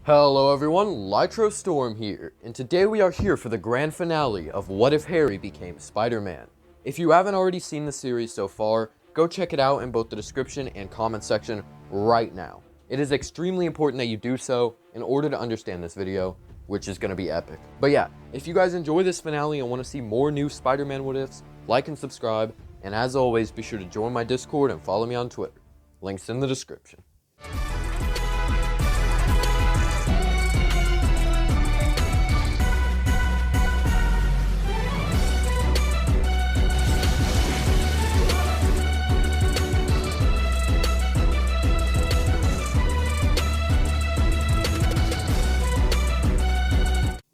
Hello everyone, Lytro Storm here, and today we are here for the grand finale of What If Harry Became Spider-Man. If you haven't already seen the series so far, go check it out in both the description and comment section right now. It is extremely important that you do so in order to understand this video, which is going to be epic. But yeah, if you guys enjoy this finale and want to see more new Spider-Man what ifs, like and subscribe, and as always, be sure to join my Discord and follow me on Twitter. Links in the description.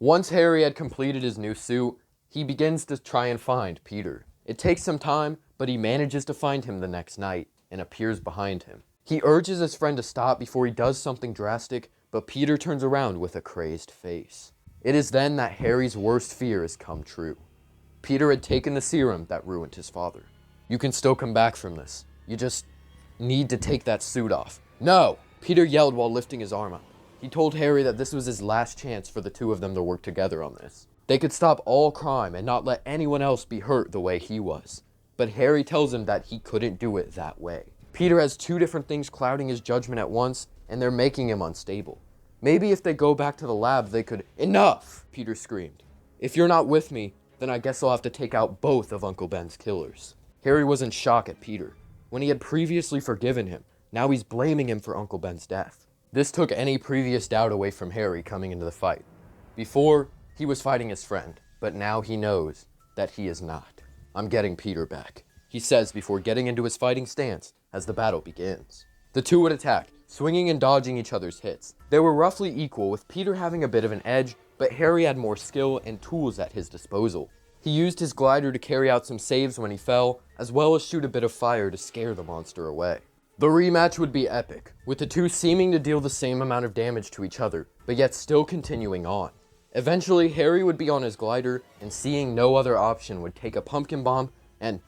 Once Harry had completed his new suit, he begins to try and find Peter. It takes some time, but he manages to find him the next night and appears behind him. He urges his friend to stop before he does something drastic, but Peter turns around with a crazed face. It is then that Harry's worst fear has come true. Peter had taken the serum that ruined his father. You can still come back from this. You just need to take that suit off. No! Peter yelled while lifting his arm up. He told Harry that this was his last chance for the two of them to work together on this. They could stop all crime and not let anyone else be hurt the way he was. But Harry tells him that he couldn't do it that way. Peter has two different things clouding his judgment at once, and they're making him unstable. Maybe if they go back to the lab, they could— Enough! Peter screamed. If you're not with me, then I guess I'll have to take out both of Uncle Ben's killers. Harry was in shock at Peter. When he had previously forgiven him, now he's blaming him for Uncle Ben's death. This took any previous doubt away from Harry coming into the fight. Before, he was fighting his friend, but now he knows that he is not. I'm getting Peter back, he says before getting into his fighting stance as the battle begins. The two would attack, swinging and dodging each other's hits. They were roughly equal, with Peter having a bit of an edge, but Harry had more skill and tools at his disposal. He used his glider to carry out some saves when he fell, as well as shoot a bit of fire to scare the monster away. The rematch would be epic, with the two seeming to deal the same amount of damage to each other, but yet still continuing on. Eventually, Harry would be on his glider, and seeing no other option would take a pumpkin bomb and—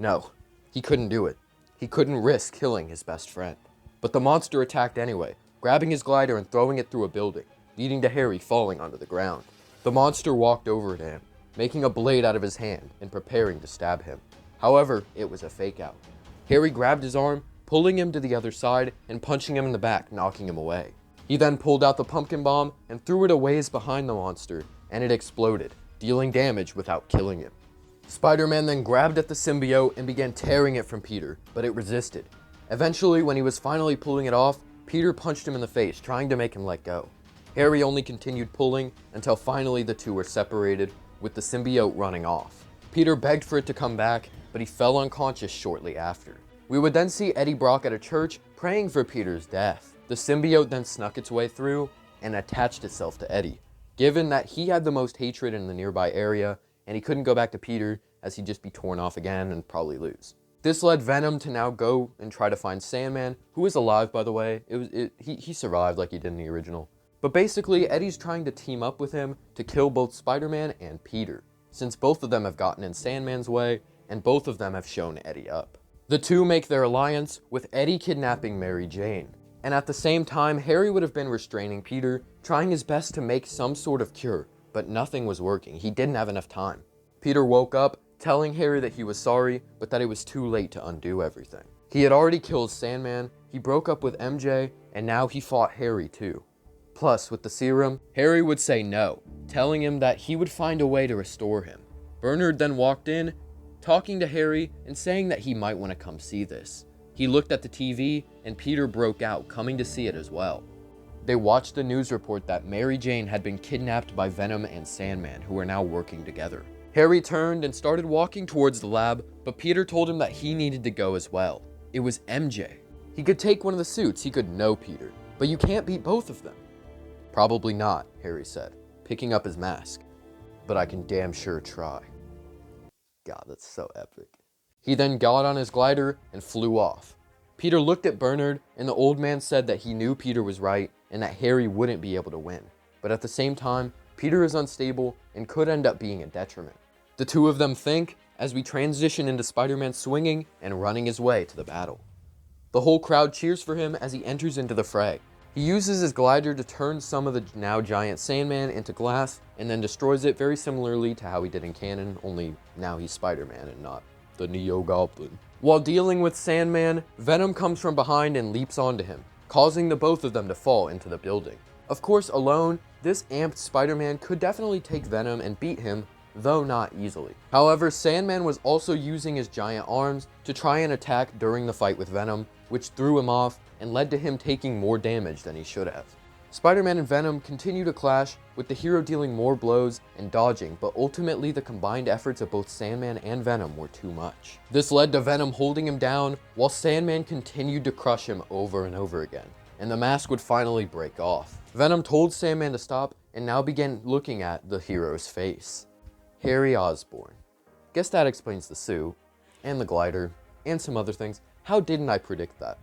no, he couldn't do it. He couldn't risk killing his best friend. But the monster attacked anyway, grabbing his glider and throwing it through a building, leading to Harry falling onto the ground. The monster walked over to him, making a blade out of his hand and preparing to stab him. However, it was a fake out. Harry grabbed his arm, pulling him to the other side and punching him in the back, knocking him away. He then pulled out the pumpkin bomb and threw it a ways behind the monster, and it exploded, dealing damage without killing him. Spider-Man then grabbed at the symbiote and began tearing it from Peter, but it resisted. Eventually, when he was finally pulling it off, Peter punched him in the face, trying to make him let go. Harry only continued pulling until finally the two were separated, with the symbiote running off. Peter begged for it to come back, but he fell unconscious shortly after. We would then see Eddie Brock at a church praying for Peter's death. The symbiote then snuck its way through and attached itself to Eddie, given that he had the most hatred in the nearby area and he couldn't go back to Peter as he'd just be torn off again and probably lose. This led Venom to now go and try to find Sandman, who is alive by the way. He survived like he did in the original. But basically, Eddie's trying to team up with him to kill both Spider-Man and Peter, since both of them have gotten in Sandman's way and both of them have shown Eddie up. The two make their alliance, with Eddie kidnapping Mary Jane. And at the same time, Harry would have been restraining Peter, trying his best to make some sort of cure, but nothing was working. He didn't have enough time. Peter woke up, telling Harry that he was sorry, but that it was too late to undo everything. He had already killed Sandman, he broke up with MJ, and now he fought Harry too. Plus, with the serum, Harry would say no, telling him that he would find a way to restore him. Bernard then walked in, talking to Harry and saying that he might want to come see this. He looked at the TV and Peter broke out, coming to see it as well. They watched the news report that Mary Jane had been kidnapped by Venom and Sandman, who are now working together. Harry turned and started walking towards the lab, but Peter told him that he needed to go as well. It was MJ. He could take one of the suits, he could know Peter, but you can't beat both of them. Probably not, Harry said, picking up his mask. But I can damn sure try. God, that's so epic. He then got on his glider and flew off. Peter looked at Bernard, and the old man said that he knew Peter was right and that Harry wouldn't be able to win. But at the same time, Peter is unstable and could end up being a detriment. The two of them think as we transition into Spider-Man swinging and running his way to the battle. The whole crowd cheers for him as he enters into the fray. He uses his glider to turn some of the now giant Sandman into glass and then destroys it very similarly to how he did in canon, only now he's Spider-Man and not the Neo Goblin. While dealing with Sandman, Venom comes from behind and leaps onto him, causing the both of them to fall into the building. Of course, alone, this amped Spider-Man could definitely take Venom and beat him, though not easily. However, Sandman was also using his giant arms to try and attack during the fight with Venom, which threw him off and led to him taking more damage than he should have. Spider-Man and Venom continue to clash, with the hero dealing more blows and dodging, but ultimately the combined efforts of both Sandman and Venom were too much. This led to Venom holding him down, while Sandman continued to crush him over and over again, and the mask would finally break off. Venom told Sandman to stop, and now began looking at the hero's face. Harry Osborn. Guess that explains the suit, and the glider, and some other things. How didn't I predict that?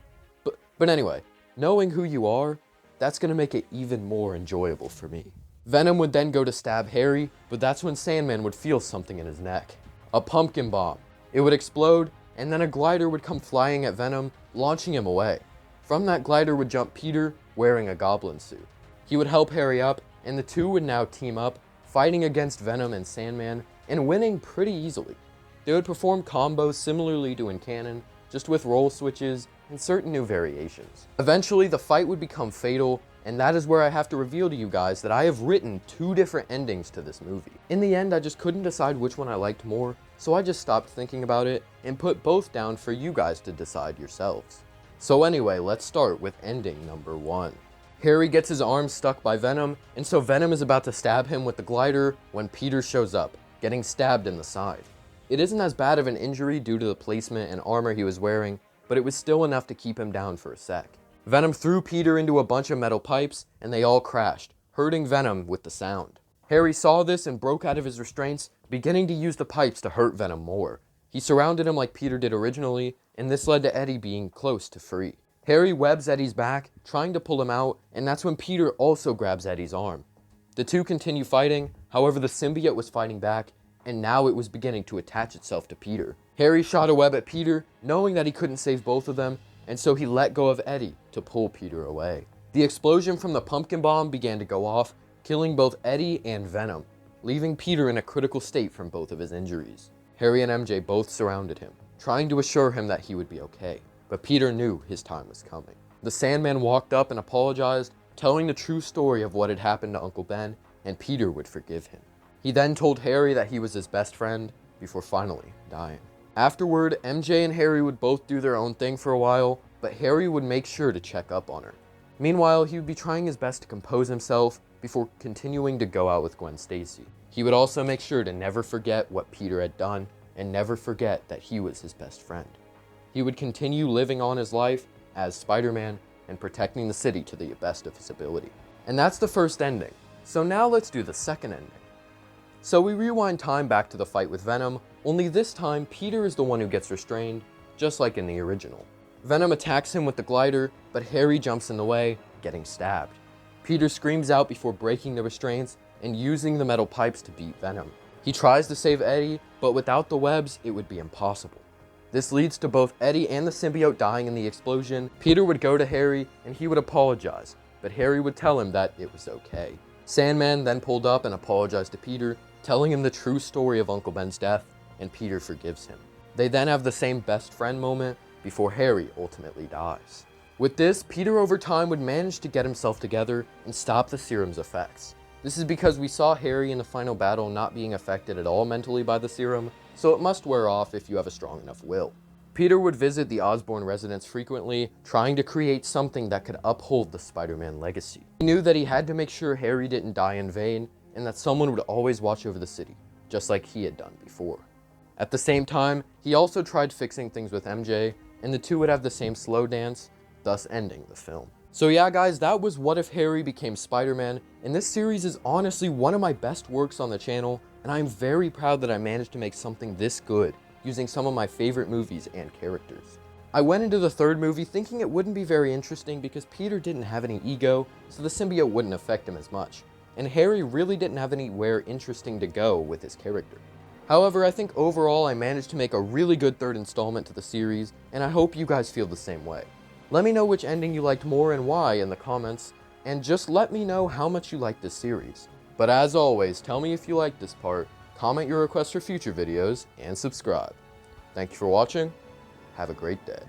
But anyway, knowing who you are, that's gonna make it even more enjoyable for me. Venom would then go to stab Harry, but that's when Sandman would feel something in his neck. A pumpkin bomb. It would explode, and then a glider would come flying at Venom, launching him away. From that glider would jump Peter, wearing a Goblin suit. He would help Harry up, and the two would now team up, fighting against Venom and Sandman, and winning pretty easily. They would perform combos similarly to in canon, just with role switches and certain new variations. Eventually, the fight would become fatal, and that is where I have to reveal to you guys that I have written 2 different endings to this movie. In the end, I just couldn't decide which one I liked more, so I just stopped thinking about it and put both down for you guys to decide yourselves. So anyway, let's start with ending number 1. Harry gets his arm stuck by Venom, and so Venom is about to stab him with the glider when Peter shows up, getting stabbed in the side. It isn't as bad of an injury due to the placement and armor he was wearing, but it was still enough to keep him down for a sec. Venom threw Peter into a bunch of metal pipes, and they all crashed, hurting Venom with the sound. Harry saw this and broke out of his restraints, beginning to use the pipes to hurt Venom more. He surrounded him like Peter did originally, and this led to Eddie being close to free. Harry webs Eddie's back, trying to pull him out, and that's when Peter also grabs Eddie's arm. The two continue fighting, however the symbiote was fighting back, and now it was beginning to attach itself to Peter. Harry shot a web at Peter, knowing that he couldn't save both of them, and so he let go of Eddie to pull Peter away. The explosion from the pumpkin bomb began to go off, killing both Eddie and Venom, leaving Peter in a critical state from both of his injuries. Harry and MJ both surrounded him, trying to assure him that he would be okay, but Peter knew his time was coming. The Sandman walked up and apologized, telling the true story of what had happened to Uncle Ben, and Peter would forgive him. He then told Harry that he was his best friend, before finally dying. Afterward, MJ and Harry would both do their own thing for a while, but Harry would make sure to check up on her. Meanwhile, he would be trying his best to compose himself before continuing to go out with Gwen Stacy. He would also make sure to never forget what Peter had done, and never forget that he was his best friend. He would continue living on his life as Spider-Man and protecting the city to the best of his ability. And that's the first ending. So now let's do the second ending. So we rewind time back to the fight with Venom, only this time Peter is the one who gets restrained, just like in the original. Venom attacks him with the glider, but Harry jumps in the way, getting stabbed. Peter screams out before breaking the restraints and using the metal pipes to beat Venom. He tries to save Eddie, but without the webs, it would be impossible. This leads to both Eddie and the symbiote dying in the explosion. Peter would go to Harry and he would apologize, but Harry would tell him that it was okay. Sandman then pulled up and apologized to Peter, telling him the true story of Uncle Ben's death, and Peter forgives him. They then have the same best friend moment before Harry ultimately dies. With this, Peter over time would manage to get himself together and stop the serum's effects. This is because we saw Harry in the final battle not being affected at all mentally by the serum, so it must wear off if you have a strong enough will. Peter would visit the Osborn residence frequently, trying to create something that could uphold the Spider-Man legacy. He knew that he had to make sure Harry didn't die in vain, and that someone would always watch over the city, just like he had done before. At the same time, he also tried fixing things with MJ, and the two would have the same slow dance, thus ending the film. So yeah guys, that was What If Harry Became Spider-Man, and this series is honestly one of my best works on the channel, and I'm very proud that I managed to make something this good, using some of my favorite movies and characters. I went into the third movie thinking it wouldn't be very interesting because Peter didn't have any ego, so the symbiote wouldn't affect him as much, and Harry really didn't have anywhere interesting to go with his character. However, I think overall I managed to make a really good third installment to the series, and I hope you guys feel the same way. Let me know which ending you liked more and why in the comments, and just let me know how much you like this series. But as always, tell me if you liked this part, comment your requests for future videos, and subscribe. Thank you for watching. Have a great day.